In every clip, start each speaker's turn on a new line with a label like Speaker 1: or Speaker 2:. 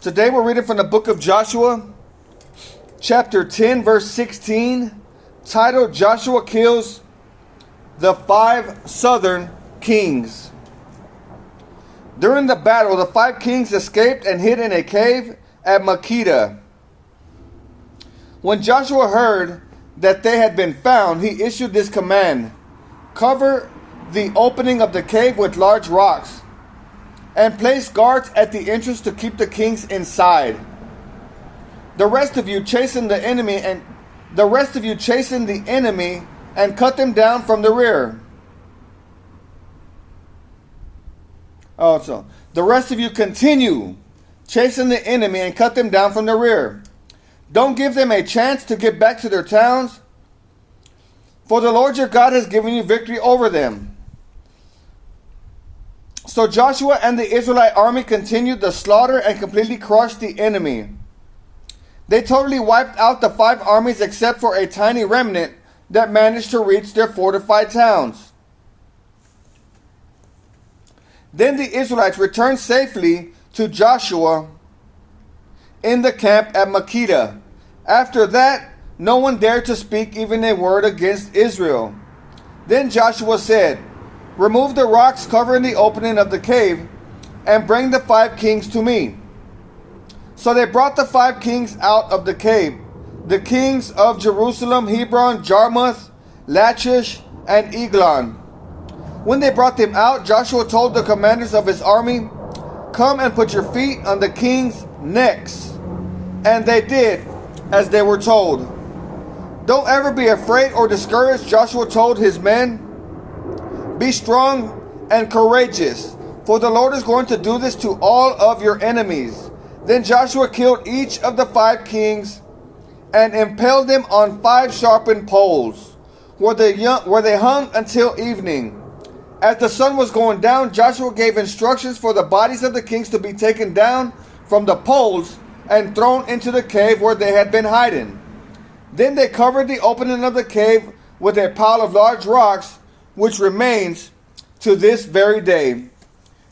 Speaker 1: Today we're reading from the book of Joshua, chapter 10, verse 16, titled Joshua Kills the 5 Southern Kings. During the battle, the 5 kings escaped and hid in a cave at Makkedah. When Joshua heard that they had been found, he issued this command: cover the opening of the cave with large rocks, and place guards at the entrance to keep the kings inside. The rest of you chasten the enemy and cut them down from the rear. Also, the rest of you continue chasing the enemy and cut them down from the rear. Don't give them a chance to get back to their towns, for the Lord your God has given you victory over them. So Joshua and the Israelite army continued the slaughter and completely crushed the enemy. They totally wiped out the 5 armies except for a tiny remnant that managed to reach their fortified towns. Then the Israelites returned safely to Joshua in the camp at Makkedah. After that, no one dared to speak even a word against Israel. Then Joshua said, remove the rocks covering the opening of the cave and bring the 5 kings to me. So they brought the 5 kings out of the cave, the kings of Jerusalem, Hebron, Jarmuth, Lachish, and Eglon. When they brought them out, Joshua told the commanders of his army, come and put your feet on the kings' necks. And they did as they were told. Don't ever be afraid or discouraged, Joshua told his men. Be strong and courageous, for the Lord is going to do this to all of your enemies. Then Joshua killed each of the 5 kings and impaled them on 5 sharpened poles, where they hung until evening. As the sun was going down, Joshua gave instructions for the bodies of the kings to be taken down from the poles and thrown into the cave where they had been hiding. Then they covered the opening of the cave with a pile of large rocks, which remains to this very day.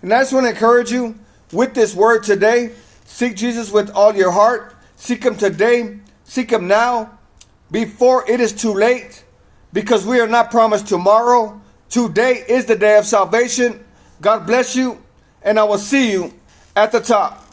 Speaker 1: And I just want to encourage you with this word today. Seek Jesus with all your heart. Seek him today. Seek him now, before it is too late, because we are not promised tomorrow. Today is the day of salvation. God bless you, and I will see you at the top.